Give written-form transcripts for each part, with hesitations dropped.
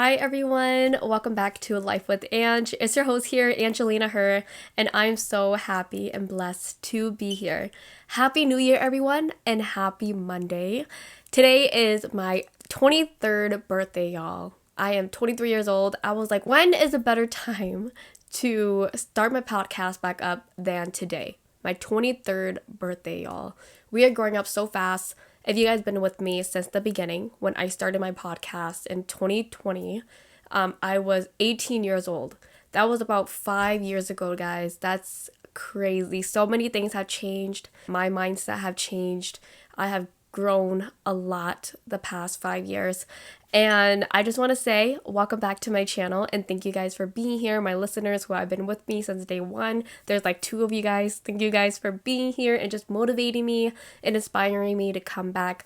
Hi everyone, welcome back to Life with Ange. It's your host here, Angelina Her, and I'm so happy and blessed to be here. Happy New Year everyone, and happy Monday. Today is my 23rd birthday, y'all. I am 23 years old. I was like, when is a better time to start my podcast back up than today? My 23rd birthday, y'all. We are growing up so fast. If you guys been with me since the beginning, when I started my podcast in 2020, I was 18 years old. That was about 5 years ago, guys. That's crazy. So many things have changed. My mindset have changed. I have grown a lot the past 5 years. And I just want to say welcome back to my channel and thank you guys for being here. My listeners who have been with me since day one. There's like 2 of you guys. Thank you guys for being here and just motivating me and inspiring me to come back.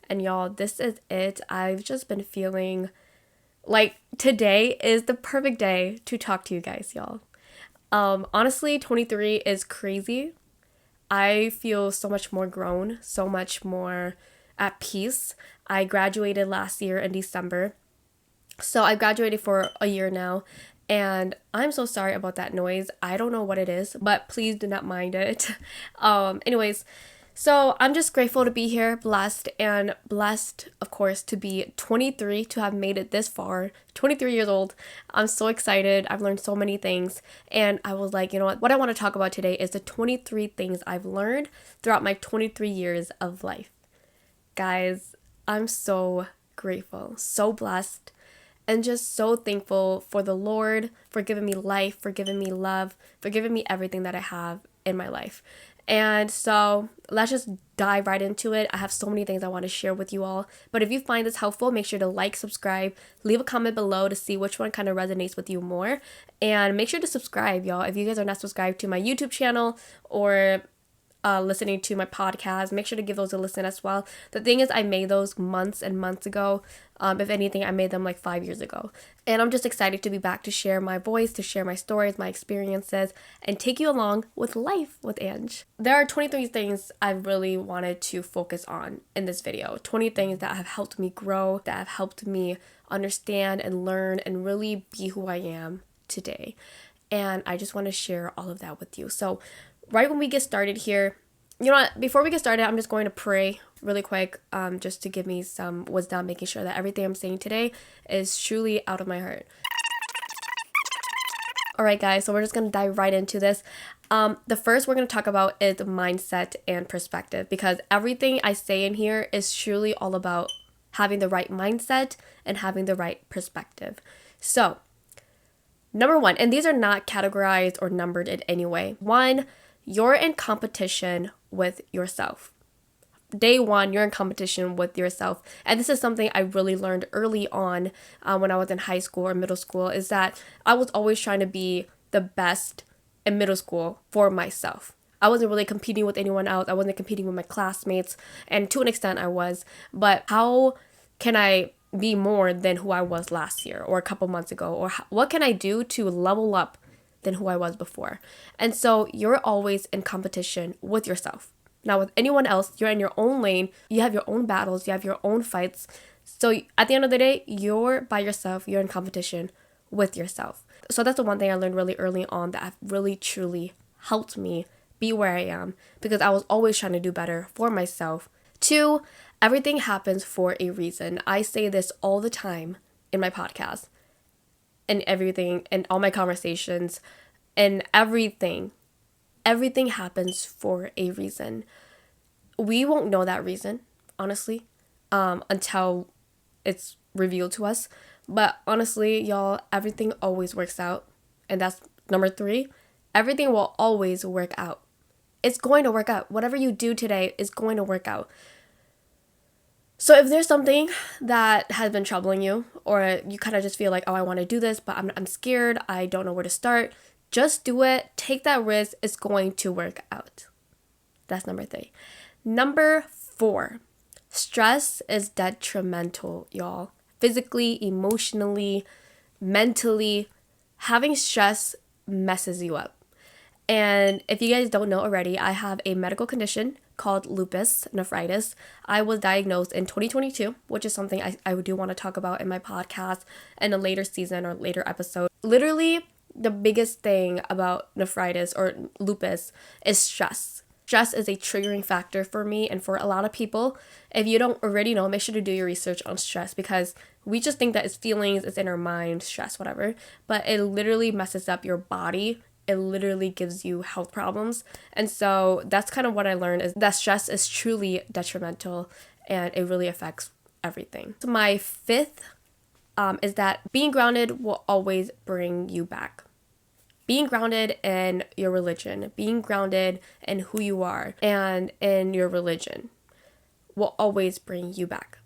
And y'all, this is it. I've just been feeling like today is the perfect day to talk to you guys, y'all. Honestly, 23 is crazy. I feel so much more grown, so much more at peace. I graduated last year in December. So I graduated for a year now. And I'm so sorry about that noise. I don't know what it is, but please do not mind it. Anyways, so I'm just grateful to be here, blessed, of course, to be 23, to have made it this far, 23 years old. I'm so excited. I've learned so many things. And I was like, you know what I want to talk about today is the 23 things I've learned throughout my 23 years of life. Guys, I'm so grateful, so blessed, and just so thankful for the Lord, for giving me life, for giving me love, for giving me everything that I have in my life. And so let's just dive right into it. I have so many things I want to share with you all. But if you find this helpful, make sure to like, subscribe, leave a comment below to see which one kind of resonates with you more. And make sure to subscribe, y'all. If you guys are not subscribed to my YouTube channel or listening to my podcast, make sure to give those a listen as well. The thing is, I made those months and months ago. If anything, I made them like 5 years ago. And I'm just excited to be back to share my voice, to share my stories, my experiences, and take you along with life with Ange. There are 23 things I really wanted to focus on in this video. 20 things that have helped me grow, that have helped me understand and learn and really be who I am today. And I just want to share all of that with you. So right when we get started here, you know what, before we get started, I'm just going to pray really quick, just to give me some wisdom, making sure that everything I'm saying today is truly out of my heart. All right, guys, so we're just going to dive right into this. The first we're going to talk about is mindset and perspective, because everything I say in here is truly all about having the right mindset and having the right perspective. So, number 1, and these are not categorized or numbered in any way. 1, you're in competition with yourself. Day 1, you're in competition with yourself. And this is something I really learned early on when I was in high school or middle school, is that I was always trying to be the best in middle school for myself. I wasn't really competing with anyone else. I wasn't competing with my classmates. And to an extent I was. But how can I be more than who I was last year or a couple months ago? Or what can I do to level up than who I was before? And so you're always in competition with yourself. Now with anyone else, you're in your own lane, you have your own battles, you have your own fights. So at the end of the day, you're by yourself, you're in competition with yourself. So that's the one thing I learned really early on that have really truly helped me be where I am, because I was always trying to do better for myself. 2, everything happens for a reason. I say this all the time in my podcast and everything, and all my conversations and everything happens for a reason. We won't know that reason, honestly, until it's revealed to us. But honestly, y'all, everything always works out. And that's number 3. Everything will always work out. It's going to work out. Whatever you do today is going to work out. So if there's something that has been troubling you, or you kind of just feel like, oh, I want to do this, but I'm scared, I don't know where to start, just do it. Take that risk. It's going to work out. That's number 3. Number 4, stress is detrimental, y'all. Physically, emotionally, mentally, having stress messes you up. And if you guys don't know already, I have a medical condition, called lupus nephritis. I was diagnosed in 2022, which is something I do want to talk about in my podcast in a later season or later episode. Literally, the biggest thing about nephritis or lupus is stress. Stress is a triggering factor for me and for a lot of people. If you don't already know, make sure to do your research on stress, because we just think that it's feelings, it's in our mind, stress, whatever. But it literally messes up your body. It literally gives you health problems. And so that's kind of what I learned, is that stress is truly detrimental and it really affects everything. So my fifth is that being grounded will always bring you back. Being grounded in your religion, being grounded in who you are and in your religion will always bring you back.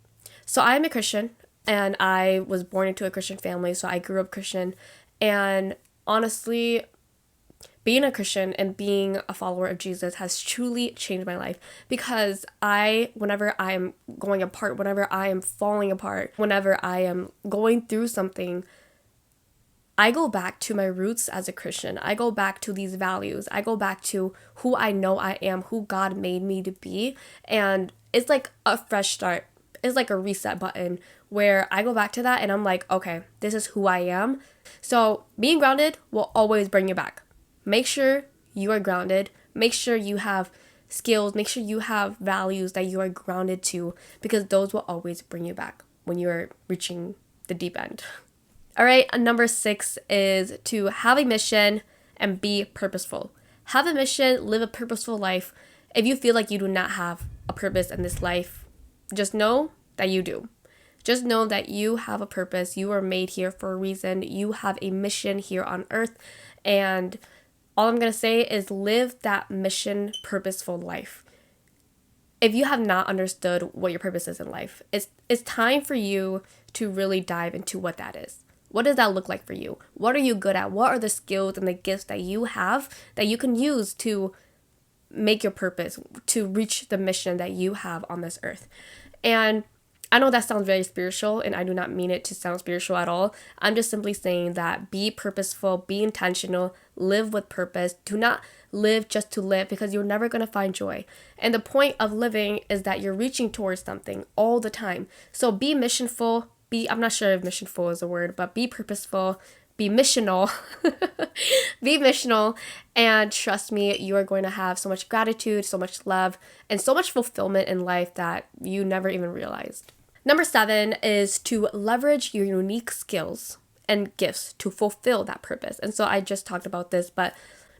So I'm a Christian and I was born into a Christian family, so I grew up Christian. And honestly, being a Christian and being a follower of Jesus has truly changed my life, because whenever I am going apart, whenever I am falling apart, whenever I am going through something, I go back to my roots as a Christian. I go back to these values. I go back to who I know I am, who God made me to be. And it's like a fresh start. It's like a reset button where I go back to that and I'm like, okay, this is who I am. So being grounded will always bring you back. Make sure you are grounded. Make sure you have skills. Make sure you have values that you are grounded to, because those will always bring you back when you're reaching the deep end. All right, number 6 is to have a mission and be purposeful. Have a mission, live a purposeful life. If you feel like you do not have a purpose in this life, just know that you do. Just know that you have a purpose. You are made here for a reason. You have a mission here on earth. And all I'm going to say is live that mission purposeful life. If you have not understood what your purpose is in life, it's time for you to really dive into what that is. What does that look like for you? What are you good at? What are the skills and the gifts that you have that you can use to make your purpose, to reach the mission that you have on this earth? And I know that sounds very spiritual, and I do not mean it to sound spiritual at all. I'm just simply saying that be purposeful, be intentional, live with purpose. Do not live just to live, because you're never going to find joy. And the point of living is that you're reaching towards something all the time. So be missionful. I'm not sure if missionful is a word, but be purposeful, be missional, be missional, and trust me, you are going to have so much gratitude, so much love, and so much fulfillment in life that you never even realized. Number 7 is to leverage your unique skills and gifts to fulfill that purpose. And so I just talked about this, but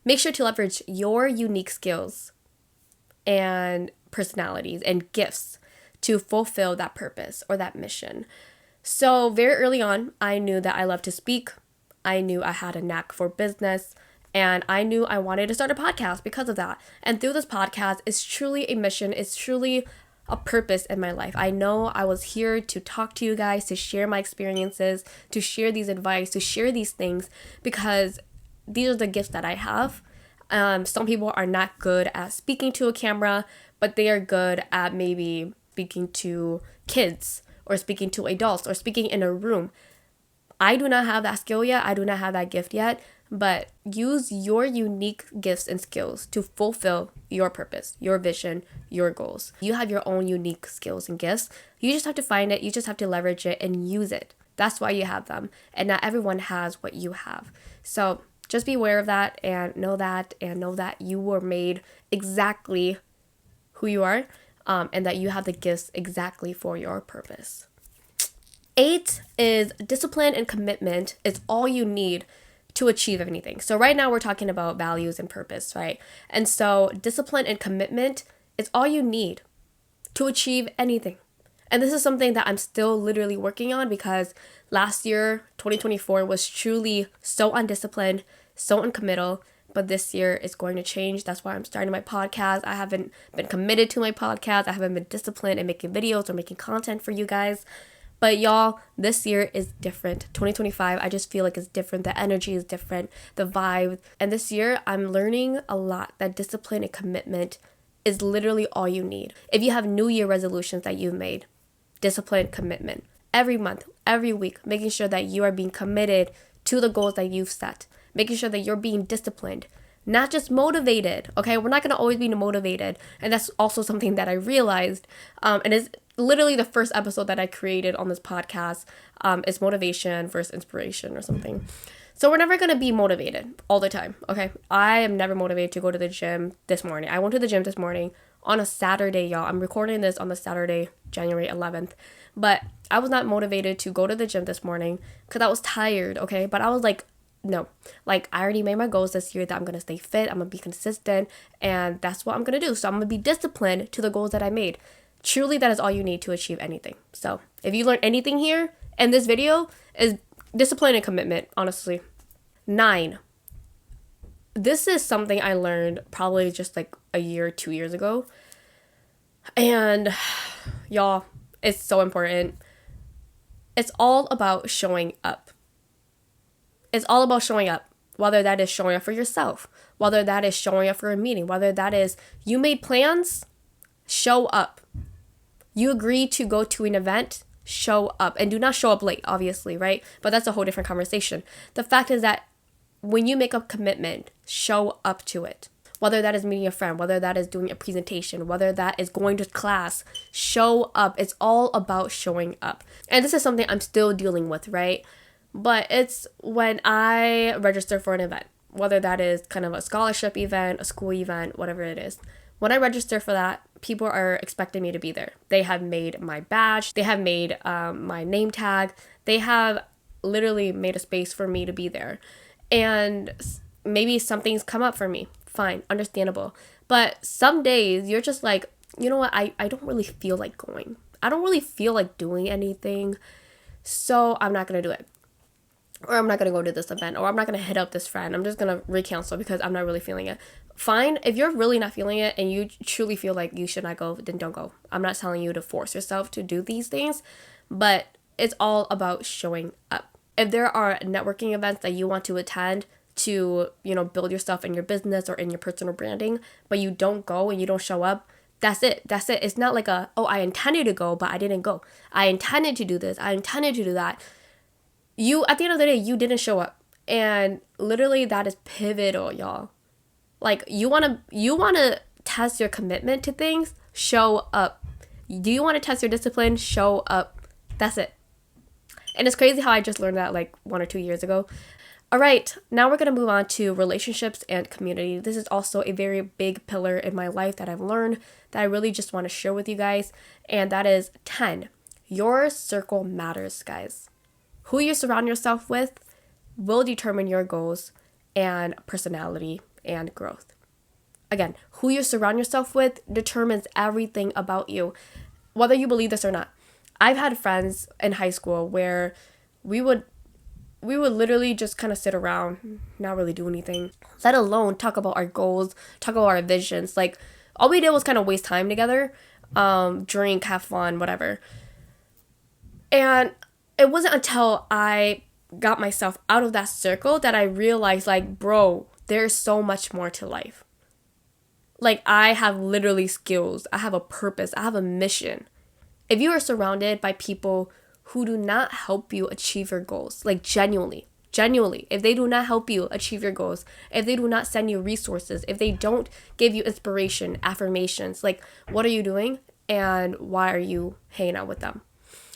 make sure to leverage your unique skills and personalities and gifts to fulfill that purpose or that mission. So very early on, I knew that I loved to speak. I knew I had a knack for business, and I knew I wanted to start a podcast because of that. And through this podcast, it's truly a mission. It's truly a purpose in my life. I know I was here to talk to you guys, to share my experiences, to share these advice, to share these things, because these are the gifts that I have. Some people are not good at speaking to a camera, but they are good at maybe speaking to kids, or speaking to adults, or speaking in a room. I do not have that skill yet. I do not have that gift yet, but use your unique gifts and skills to fulfill your purpose, your vision, your goals. You have your own unique skills and gifts. You just have to find it. You just have to leverage it and use it. That's why you have them. And not everyone has what you have. So just be aware of that and know that you were made exactly who you are. And that you have the gifts exactly for your purpose. 8 is discipline and commitment is all you need to achieve anything. So right now we're talking about values and purpose, right? And so discipline and commitment is all you need to achieve anything. And this is something that I'm still literally working on, because last year, 2024, was truly so undisciplined, so uncommittal. But this year is going to change. That's why I'm starting my podcast. I haven't been committed to my podcast. I haven't been disciplined in making videos or making content for you guys. But y'all, this year is different. 2025, I just feel like it's different. The energy is different, the vibe. And this year, I'm learning a lot that discipline and commitment is literally all you need. If you have New Year resolutions that you've made, discipline, commitment. Every month, every week, making sure that you are being committed to the goals that you've set. Making sure that you're being disciplined, not just motivated. Okay, we're not going to always be motivated. And that's also something that I realized, and is literally the first episode that I created on this podcast, is motivation versus inspiration or something. So we're never going to be motivated all the time. Okay, I am never motivated to go to the gym this morning. I went to the gym this morning on a Saturday, y'all. I'm recording this on the Saturday, January 11th. But I was not motivated to go to the gym this morning because I was tired, okay? But I was like, no. Like, I already made my goals this year that I'm going to stay fit, I'm going to be consistent, and that's what I'm going to do. So I'm going to be disciplined to the goals that I made. Truly, that is all you need to achieve anything. So if you learn anything here in this video, is discipline and commitment, honestly. 9. This is something I learned probably just like a year, 2 years ago. And y'all, it's so important. It's all about showing up. It's all about showing up. Whether that is showing up for yourself, whether that is showing up for a meeting, whether that is you made plans, show up. You agreed to go to an event, show up. And do not show up late, obviously, right? But that's a whole different conversation. The fact is that when you make a commitment, show up to it. Whether that is meeting a friend, whether that is doing a presentation, whether that is going to class, show up. It's all about showing up. And this is something I'm still dealing with, right? But it's when I register for an event, whether that is kind of a scholarship event, a school event, whatever it is. When I register for that, people are expecting me to be there. They have made my badge. They have made my name tag. They have literally made a space for me to be there. And maybe something's come up for me. Fine, understandable. But some days you're just like, you know what, I don't really feel like going. I don't really feel like doing anything. So I'm not going to do it. Or I'm not going to go to this event. Or I'm not going to hit up this friend. I'm just going to recancel because I'm not really feeling it. Fine. If you're really not feeling it and you truly feel like you should not go, then don't go. I'm not telling you to force yourself to do these things. But it's all about showing up. If there are networking events that you want to attend to, build yourself in your business or in your personal branding, but you don't go and you don't show up, that's it. It's not like I intended to go, but I didn't go. I intended to do this. I intended to do that. At the end of the day, you didn't show up. And literally that is pivotal, y'all. Like, you want to test your commitment to things? Show up. Do you want to test your discipline? Show up. That's it. And it's crazy how I just learned that like 1 or 2 years ago. All right, now we're going to move on to relationships and community. This is also a very big pillar in my life that I've learned that I really just want to share with you guys. And that is 10. Your circle matters, guys. Who you surround yourself with will determine your goals and personality and growth. Again, who you surround yourself with determines everything about you, whether you believe this or not. I've had friends in high school where we would literally just kind of sit around, not really do anything, let alone talk about our goals, talk about our visions. Like, all we did was kind of waste time together, drink, have fun, whatever. And it wasn't until I got myself out of that circle that I realized, like, bro, there's so much more to life. Like, I have literally skills. I have a purpose. I have a mission. If you are surrounded by people who do not help you achieve your goals, like genuinely, if they do not help you achieve your goals, if they do not send you resources, if they don't give you inspiration, affirmations, like, what are you doing and why are you hanging out with them?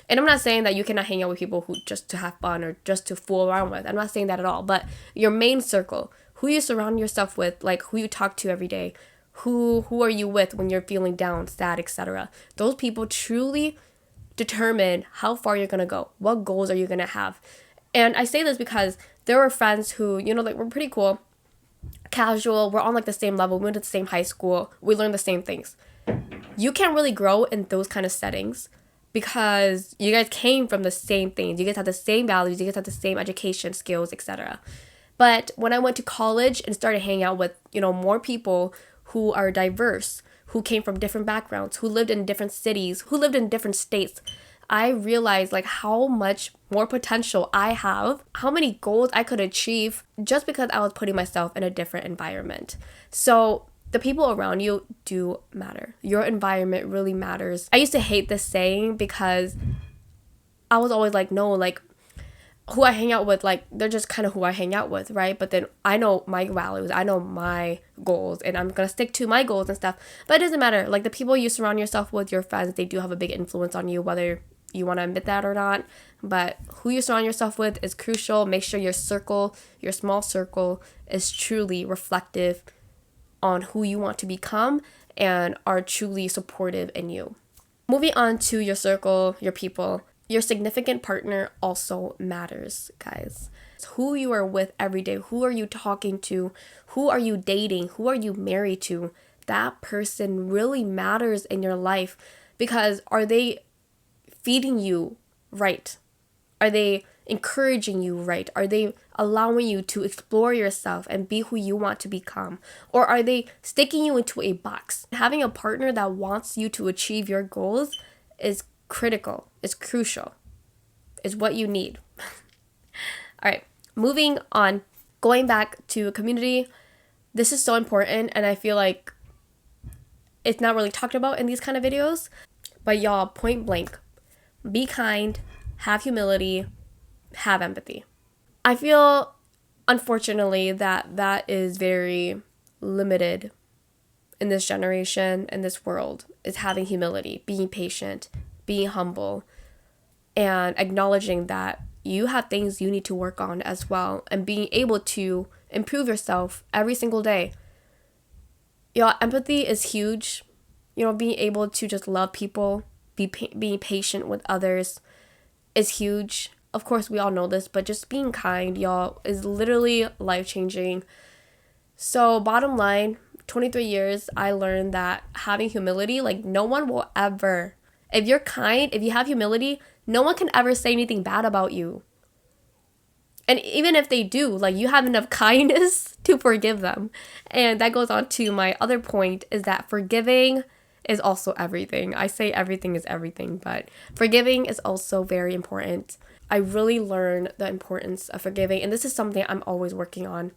And I'm not saying that you cannot hang out with people who just to have fun or just to fool around with. I'm not saying that at all. But your main circle, who you surround yourself with, like who you talk to every day, who are you with when you're feeling down, sad, etc. Those people truly determine how far you're going to go. What goals are you going to have? And I say this because there were friends who, like, we're pretty cool, casual, we're on like the same level, we went to the same high school, we learned the same things. You can't really grow in those kind of settings because you guys came from the same things. You guys have the same values, you guys have the same education, skills, etc. But when I went to college and started hanging out with, more people who are diverse, who came from different backgrounds, who lived in different cities, who lived in different states, I realized like how much more potential I have, how many goals I could achieve just because I was putting myself in a different environment. So the people around you do matter. Your environment really matters. I used to hate this saying because I was always like, no, like, who I hang out with, like, they're just kind of who I hang out with, right? But then I know my values, I know my goals, and I'm gonna stick to my goals and stuff. But it doesn't matter. Like, the people you surround yourself with, your friends, they do have a big influence on you, whether you want to admit that or not. But who you surround yourself with is crucial. Make sure your circle, your small circle, is truly reflective on who you want to become and are truly supportive in you. Moving on to your circle, your people, your significant partner also matters, guys. Who you are with every day, who are you talking to, who are you dating, who are you married to, that person really matters in your life, because are they feeding you right? Are they encouraging you right? Are they allowing you to explore yourself and be who you want to become? Or are they sticking you into a box? Having a partner that wants you to achieve your goals is critical, is crucial, is what you need. All right, moving on, going back to community. This is so important, and I feel like it's not really talked about in these kind of videos. But y'all, point blank, be kind, have humility, have empathy. I feel, unfortunately, that is very limited in this generation, in this world, is having humility, being patient, being humble, and acknowledging that you have things you need to work on as well, and being able to improve yourself every single day. Y'all, empathy is huge. You know, being able to just love people, being patient with others is huge. Of course, we all know this, but just being kind, y'all, is literally life-changing. So, bottom line, 23 years, I learned that having humility, like, no one will ever, if you're kind, if you have humility, no one can ever say anything bad about you. And even if they do, like, you have enough kindness to forgive them. And that goes on to my other point, is that forgiving is also everything. I say everything is everything, but forgiving is also very important. I really learned the importance of forgiving, and this is something I'm always working on,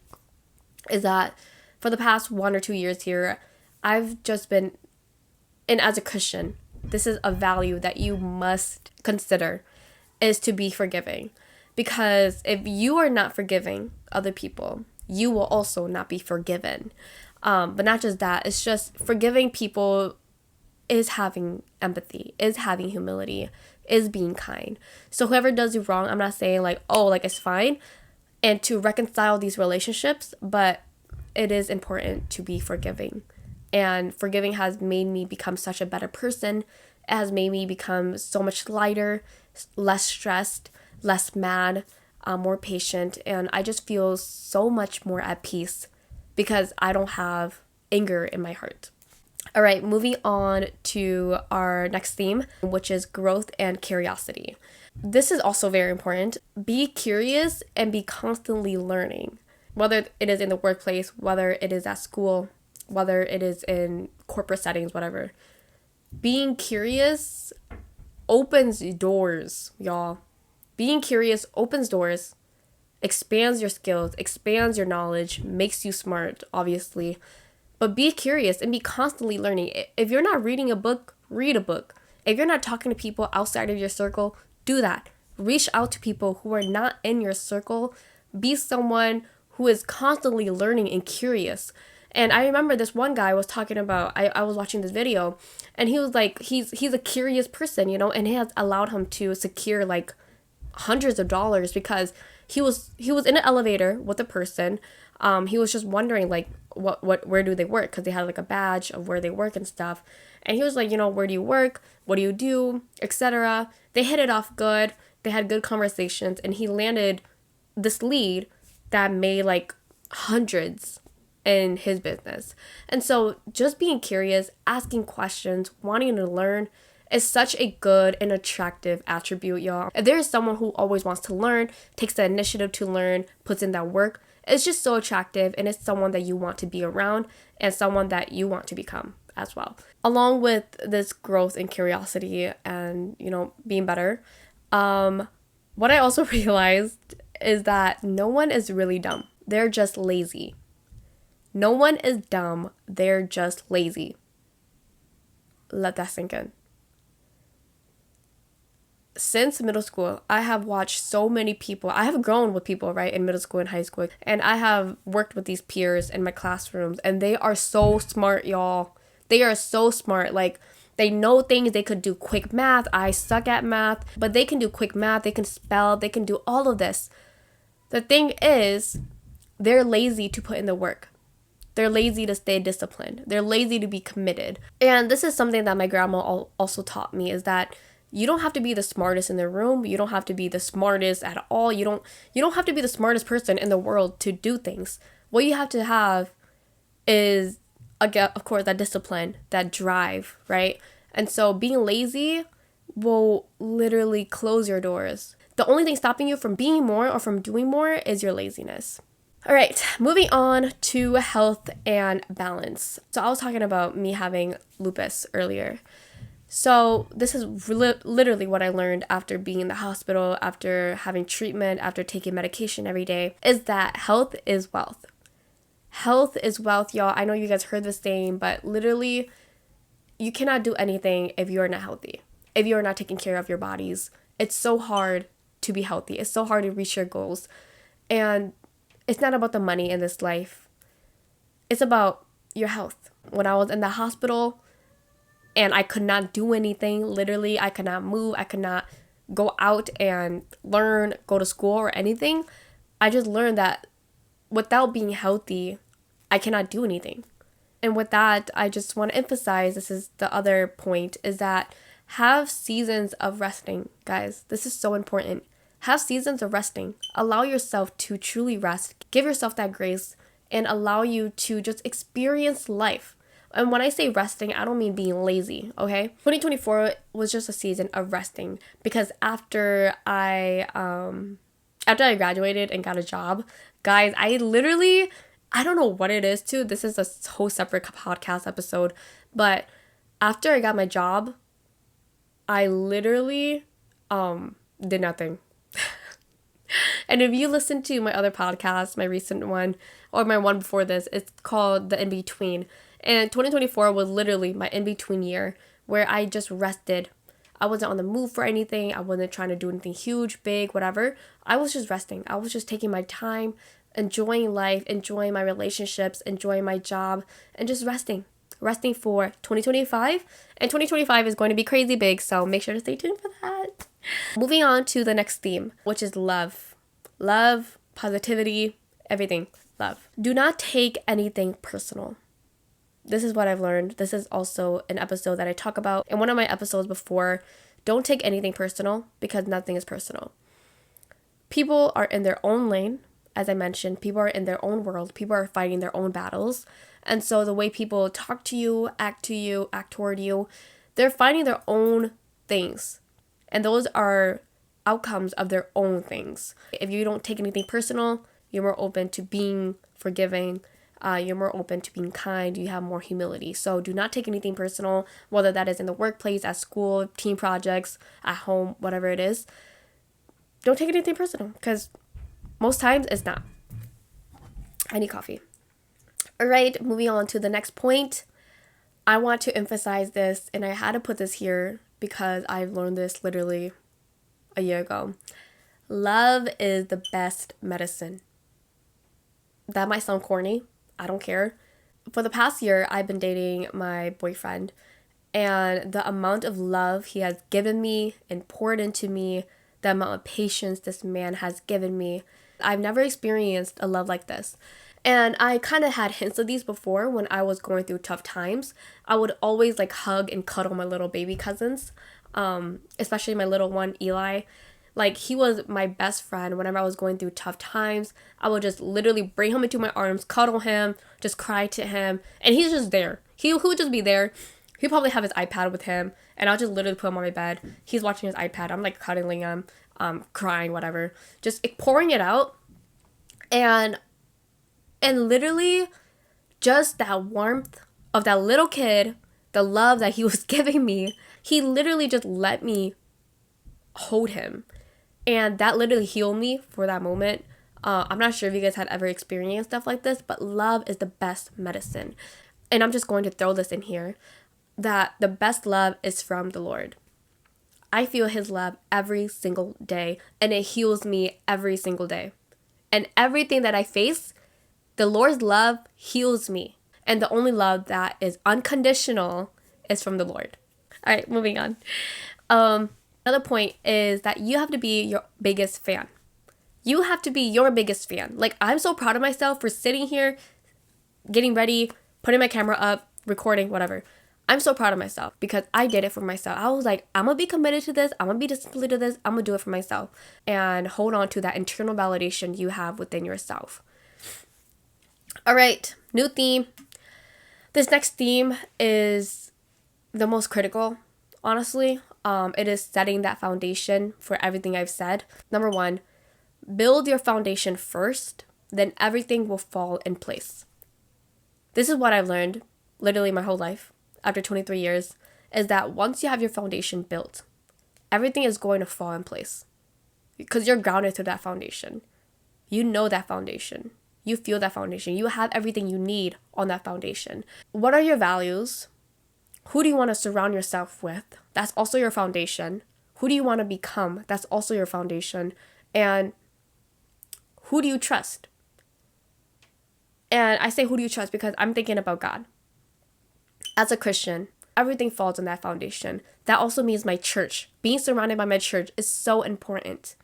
is that for the past 1 or 2 years here, I've just been, and as a Christian, this is a value that you must consider, is to be forgiving. Because if you are not forgiving other people, you will also not be forgiven. But not just that, it's just forgiving people is having empathy, is having humility, is being kind. So whoever does you wrong, I'm not saying like, oh, like it's fine, and to reconcile these relationships, but it is important to be forgiving. And forgiving has made me become such a better person. It has made me become so much lighter, less stressed, less mad, more patient, and I just feel so much more at peace because I don't have anger in my heart. All right, moving on to our next theme, which is growth and curiosity. This is also very important. Be curious and be constantly learning, whether it is in the workplace, whether it is at school, whether it is in corporate settings, whatever. Being curious opens doors, y'all. Being curious opens doors, expands your skills, expands your knowledge, makes you smart, obviously. But be curious and be constantly learning. If you're not reading a book, read a book. If you're not talking to people outside of your circle, do that. Reach out to people who are not in your circle. Be someone who is constantly learning and curious. And I remember this one guy was talking about, I was watching this video, and he was like, he's a curious person, you know, and it has allowed him to secure like hundreds of dollars because he was in an elevator with a person. He was just wondering like where do they work, because they had like a badge of where they work and stuff, and he was like, you know, where do you work, what do you do, etc. They hit it off good, they had good conversations, and he landed this lead that made like hundreds in his business. And so just being curious, asking questions, wanting to learn is such a good and attractive attribute, y'all. If there is someone who always wants to learn, takes the initiative to learn, puts in that work, it's just so attractive, and it's someone that you want to be around and someone that you want to become as well. Along with this growth and curiosity and, you know, being better, what I also realized is that no one is really dumb. They're just lazy. No one is dumb. They're just lazy. Let that sink in. since middle school, I have watched so many people. I have grown with people, right, in middle school and high school. And I have worked with these peers in my classrooms. And they are so smart, y'all. They are so smart. Like, they know things. They could do quick math. I suck at math. But they can do quick math. They can spell. They can do all of this. The thing is, they're lazy to put in the work. They're lazy to stay disciplined. They're lazy to be committed. And this is something that my grandma also taught me, is that you don't have to be the smartest in the room. You don't have to be the smartest at all. You don't have to be the smartest person in the world to do things. What you have to have is, again, of course, that discipline, that drive, right? And so being lazy will literally close your doors. The only thing stopping you from being more or from doing more is your laziness. All right, moving on to health and balance. So I was talking about me having lupus earlier. So this is literally what I learned after being in the hospital, after having treatment, after taking medication every day, is that health is wealth. Health is wealth, y'all. I know you guys heard this saying, but literally, you cannot do anything if you're not healthy, if you're not taking care of your bodies. It's so hard to be healthy. It's so hard to reach your goals. And it's not about the money in this life. It's about your health. When I was in the hospital, and I could not do anything. Literally, I could not move. I could not go out and learn, go to school or anything. I just learned that without being healthy, I cannot do anything. And with that, I just want to emphasize, this is the other point, is that have seasons of resting, guys. This is so important. Have seasons of resting. Allow yourself to truly rest. Give yourself that grace and allow you to just experience life. And when I say resting, I don't mean being lazy, okay? 2024 was just a season of resting because after I graduated and got a job, guys, I don't know what it is too. This is a whole separate podcast episode, but after I got my job, I literally did nothing. And if you listen to my other podcast, my recent one, or my one before this, it's called The In-Between. And 2024 was literally my in-between year where I just rested. I wasn't on the move for anything. I wasn't trying to do anything huge, big, whatever. I was just resting. I was just taking my time, enjoying life, enjoying my relationships, enjoying my job, and just resting. Resting for 2025. And 2025 is going to be crazy big, so make sure to stay tuned for that. Moving on to the next theme, which is love. Love, positivity, everything. Love. Do not take anything personal. This is what I've learned. This is also an episode that I talk about in one of my episodes before. Don't take anything personal because nothing is personal. People are in their own lane. As I mentioned, people are in their own world. People are fighting their own battles. And so the way people talk to you, act toward you, they're fighting their own things. And those are outcomes of their own things. If you don't take anything personal, you're more open to being forgiving. You're more open to being kind. You have more humility. So do not take anything personal, whether that is in the workplace, at school, team projects, at home, whatever it is. Don't take anything personal because most times it's not. I need coffee. All right, moving on to the next point. I want to emphasize this, and I had to put this here because I've learned this literally a year ago. Love is the best medicine. That might sound corny. I don't care. For the past year, I've been dating my boyfriend, and the amount of love he has given me and poured into me, the amount of patience this man has given me, I've never experienced a love like this. And I kind of had hints of these before when I was going through tough times. I would always hug and cuddle my little baby cousins, especially my little one, Eli. He was my best friend whenever I was going through tough times. I would just literally bring him into my arms, cuddle him, just cry to him. And he's just there. He would just be there. He'd probably have his iPad with him. And I'll just literally put him on my bed. He's watching his iPad. I'm cuddling him, crying, whatever. Just pouring it out. And literally just that warmth of that little kid, the love that he was giving me, he literally just let me hold him. And that literally healed me for that moment. I'm not sure if you guys had ever experienced stuff like this, but love is the best medicine. And I'm just going to throw this in here, that the best love is from the Lord. I feel his love every single day, and it heals me every single day. And everything that I face, the Lord's love heals me. And the only love that is unconditional is from the Lord. All right, moving on. Another point is that you have to be your biggest fan. You have to be your biggest fan. Like, I'm so proud of myself for sitting here, getting ready, putting my camera up, recording, whatever. I'm so proud of myself because I did it for myself. I was like, I'm going to be committed to this. I'm going to be disciplined to this. I'm going to do it for myself. And hold on to that internal validation you have within yourself. All right, new theme. This next theme is the most critical, honestly. It is setting that foundation for everything I've said. Number one, build your foundation first, then everything will fall in place. This is what I've learned literally my whole life after 23 years, is that once you have your foundation built, everything is going to fall in place because you're grounded to that foundation. You know that foundation. You feel that foundation. You have everything you need on that foundation. What are your values? Who do you want to surround yourself with? That's also your foundation. Who do you want to become? That's also your foundation. And who do you trust? And I say who do you trust because I'm thinking about God. As a Christian, everything falls on that foundation. That also means my church. Being surrounded by my church is so important.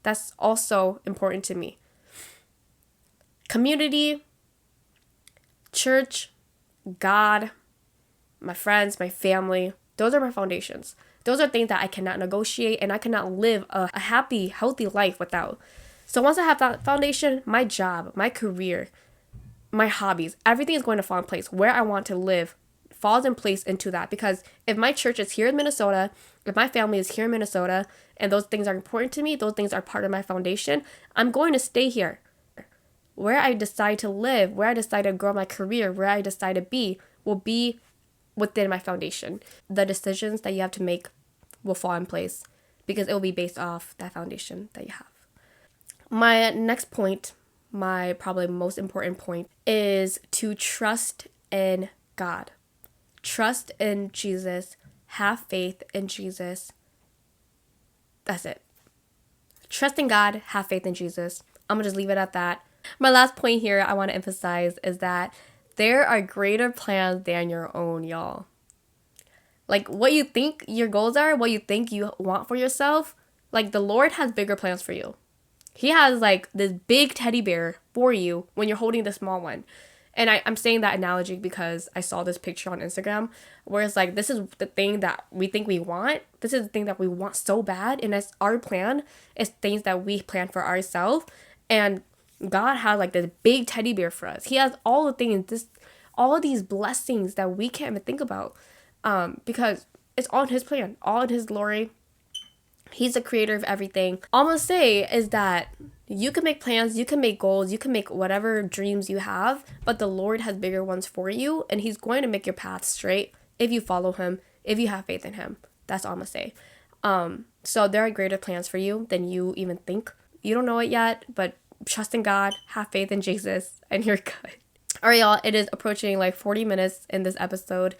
That's also important to me. Community, church, God, my friends, my family, those are my foundations. Those are things that I cannot negotiate and I cannot live a happy, healthy life without. So once I have that foundation, my job, my career, my hobbies, everything is going to fall in place. Where I want to live falls in place into that. Because if my church is here in Minnesota, if my family is here in Minnesota, and those things are important to me, those things are part of my foundation, I'm going to stay here. Where I decide to live, where I decide to grow my career, where I decide to be, will be within my foundation. The decisions that you have to make will fall in place because it will be based off that foundation that you have. My next point, my probably most important point, is to trust in God. Trust in Jesus. Have faith in Jesus. That's it. Trust in God. Have faith in Jesus. I'm going to just leave it at that. My last point here I want to emphasize is that there are greater plans than your own, y'all. Like, what you think your goals are, what you think you want for yourself, like, the Lord has bigger plans for you. He has, like, this big teddy bear for you when you're holding the small one. And I'm saying that analogy because I saw this picture on Instagram where it's like, this is the thing that we think we want. This is the thing that we want so bad. And it's our plan. It's things that we plan for ourselves. And God has like this big teddy bear for us. He has all the things, all of these blessings that we can't even think about. Because it's all in his plan, all in his glory. He's the creator of everything. All I'm gonna say is that you can make plans, you can make goals, you can make whatever dreams you have, but the Lord has bigger ones for you, and he's going to make your path straight if you follow him, if you have faith in him. That's all I'm gonna say. So there are greater plans for you than you even think. You don't know it yet, but trust in God, have faith in Jesus, and you're good. All right, y'all, it is approaching like 40 minutes in this episode.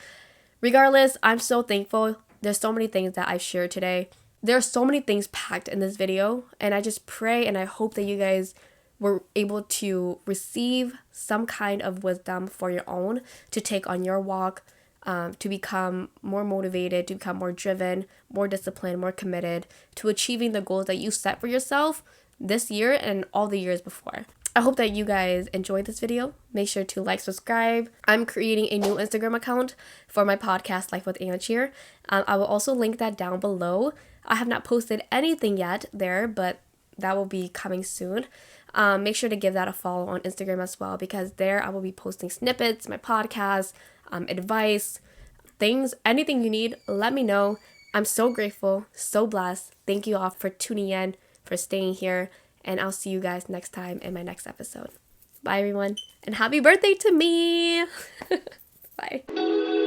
Regardless, I'm so thankful. There's so many things that I've shared today. There are so many things packed in this video, and I just pray and I hope that you guys were able to receive some kind of wisdom for your own to take on your walk, to become more motivated, to become more driven, more disciplined, more committed to achieving the goals that you set for yourself this year and all the years before. I hope that you guys enjoyed this video. Make sure to like, subscribe. I'm creating a new Instagram account for my podcast, Life with Ange here. I will also link that down below. I have not posted anything yet there, but that will be coming soon. Make sure to give that a follow on Instagram as well, because there I will be posting snippets, my podcast, advice, things, anything you need, let me know. I'm so grateful, so blessed. Thank you all for tuning in, for staying here, and I'll see you guys next time in my next episode. Bye, everyone, and happy birthday to me! Bye.